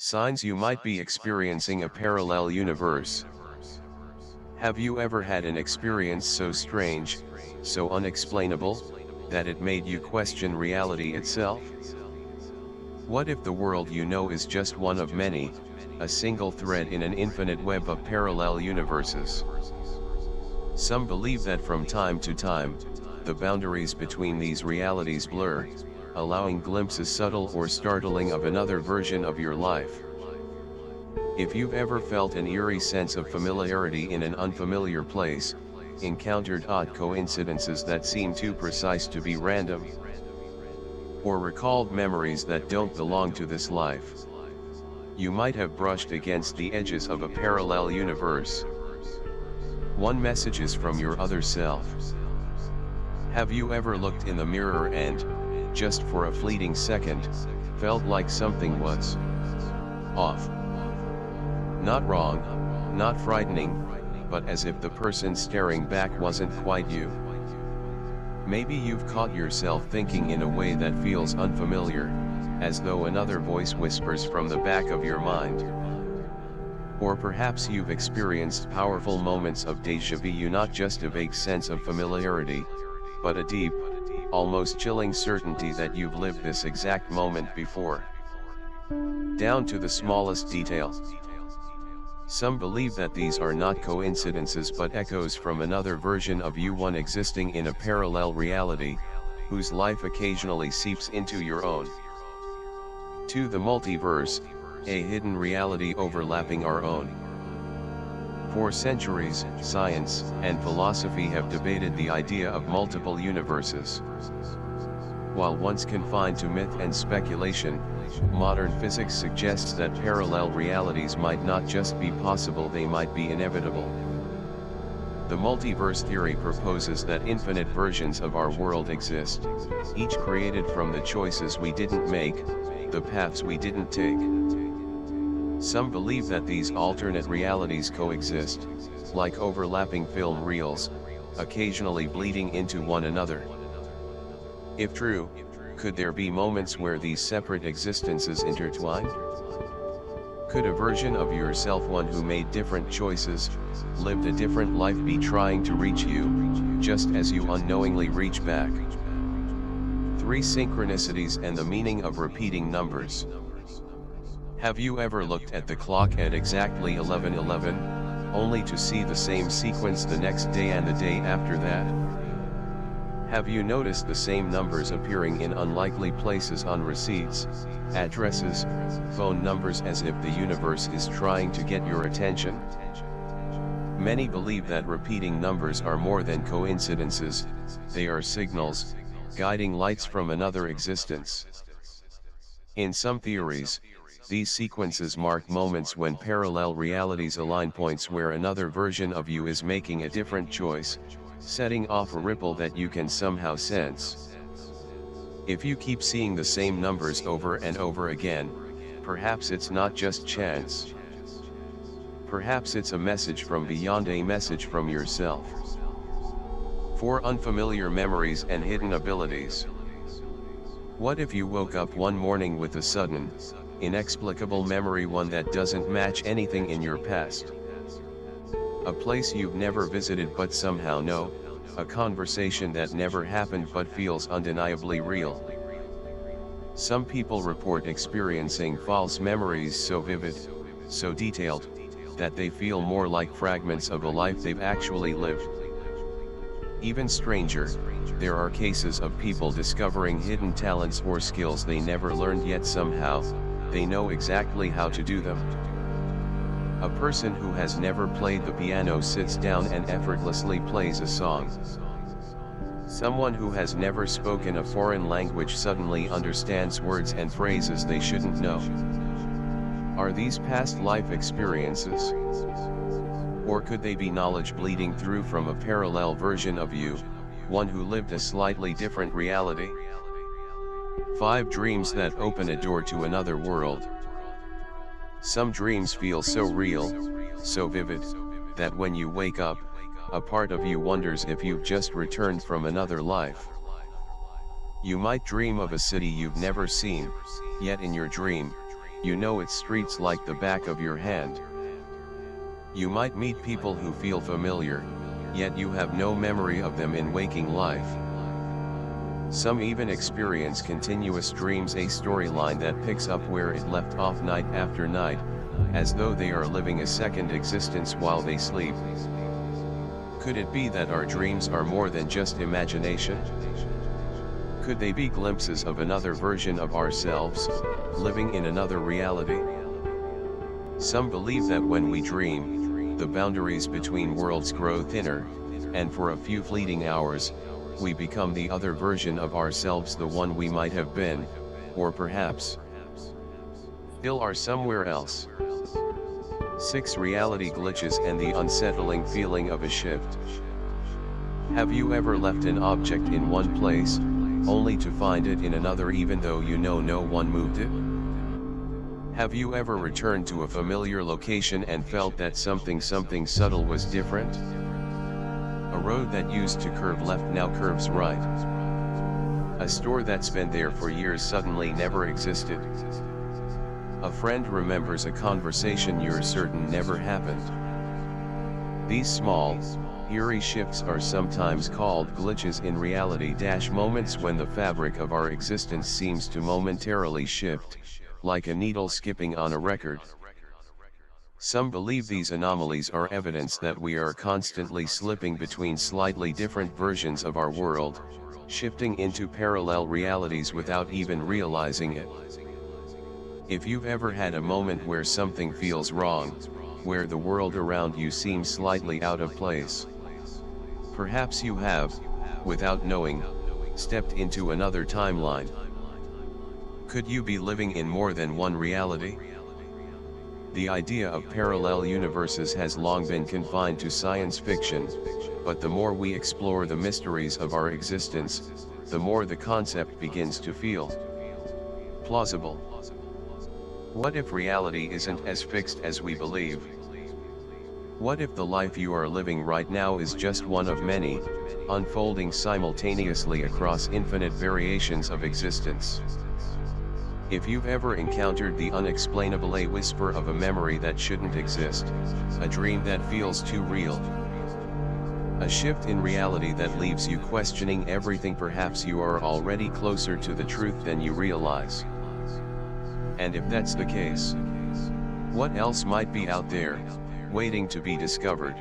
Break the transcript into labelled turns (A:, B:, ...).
A: Signs you might be experiencing a parallel universe. Have you ever had an experience so strange, so unexplainable, that it made you question reality itself? What if the world you know is just one of many, a single thread in an infinite web of parallel universes? Some believe that from time to time, the boundaries between these realities blur, allowing glimpses subtle or startling of another version of your life. If you've ever felt an eerie sense of familiarity in an unfamiliar place, encountered odd coincidences that seem too precise to be random, or recalled memories that don't belong to this life, you might have brushed against the edges of a parallel universe. One message is from your other self. Have you ever looked in the mirror and, just for a fleeting second, felt like something was off? Not wrong, not frightening, but as if the person staring back wasn't quite you. Maybe you've caught yourself thinking in a way that feels unfamiliar, as though another voice whispers from the back of your mind. Or perhaps you've experienced powerful moments of déjà vu, not just a vague sense of familiarity, but a deep, almost chilling certainty that you've lived this exact moment before, down to the smallest detail. Some believe that these are not coincidences but echoes from another version of you, one existing in a parallel reality, whose life occasionally seeps into your own. To the multiverse, a hidden reality overlapping our own. For centuries, science and philosophy have debated the idea of multiple universes. While once confined to myth and speculation, modern physics suggests that parallel realities might not just be possible, they might be inevitable. The multiverse theory proposes that infinite versions of our world exist, each created from the choices we didn't make, the paths we didn't take. Some believe that these alternate realities coexist, like overlapping film reels, occasionally bleeding into one another. If true, could there be moments where these separate existences intertwine? Could a version of yourself, one who made different choices, lived a different life, be trying to reach you, just as you unknowingly reach back? 3 synchronicities and the meaning of repeating numbers. Have you ever looked at the clock at exactly 11:11, only to see the same sequence the next day and the day after that? Have you noticed the same numbers appearing in unlikely places on receipts, addresses, phone numbers, as if the universe is trying to get your attention? Many believe that repeating numbers are more than coincidences, they are signals, guiding lights from another existence. In some theories, these sequences mark moments when parallel realities align, points where another version of you is making a different choice, setting off a ripple that you can somehow sense. If you keep seeing the same numbers over and over again, perhaps it's not just chance. Perhaps it's a message from beyond, a message from yourself. 4 unfamiliar memories and hidden abilities. What if you woke up one morning with a sudden, inexplicable memory, one that doesn't match anything in your past? A place you've never visited but somehow know, a conversation that never happened but feels undeniably real. Some people report experiencing false memories so vivid, so detailed, that they feel more like fragments of a life they've actually lived. Even stranger, there are cases of people discovering hidden talents or skills they never learned, yet somehow, they know exactly how to do them. A person who has never played the piano sits down and effortlessly plays a song. Someone who has never spoken a foreign language suddenly understands words and phrases they shouldn't know. Are these past life experiences? Or could they be knowledge bleeding through from a parallel version of you, one who lived a slightly different reality? 5 dreams that open a door to another world. Some dreams feel so real, so vivid, that when you wake up, a part of you wonders if you've just returned from another life. You might dream of a city you've never seen, yet in your dream, You know its streets like the back of your hand. You might meet people who feel familiar, yet you have no memory of them in waking life. Some even experience continuous dreams, a storyline that picks up where it left off night after night, as though they are living a second existence while they sleep. Could it be that our dreams are more than just imagination? Could they be glimpses of another version of ourselves, living in another reality? Some believe that when we dream, the boundaries between worlds grow thinner, and for a few fleeting hours, we become the other version of ourselves, the one we might have been, or perhaps still are somewhere else. 6 Reality glitches and the unsettling feeling of a shift. Have you ever left an object in one place, only to find it in another even though you know no one moved it? Have you ever returned to a familiar location and felt that something subtle was different? A road that used to curve left now curves right. A store that's been there for years suddenly never existed. A friend remembers a conversation you're certain never happened. These small, eerie shifts are sometimes called glitches in reality. Moments when the fabric of our existence seems to momentarily shift, like a needle skipping on a record. Some believe these anomalies are evidence that we are constantly slipping between slightly different versions of our world, shifting into parallel realities without even realizing it. If you've ever had a moment where something feels wrong, where the world around you seems slightly out of place, perhaps you have, without knowing, stepped into another timeline. Could you be living in more than one reality? The idea of parallel universes has long been confined to science fiction, but the more we explore the mysteries of our existence, the more the concept begins to feel plausible. What if reality isn't as fixed as we believe? What if the life you are living right now is just one of many, unfolding simultaneously across infinite variations of existence? If you've ever encountered the unexplainable, a whisper of a memory that shouldn't exist, a dream that feels too real, a shift in reality that leaves you questioning everything, perhaps you are already closer to the truth than you realize. And if that's the case, what else might be out there, waiting to be discovered?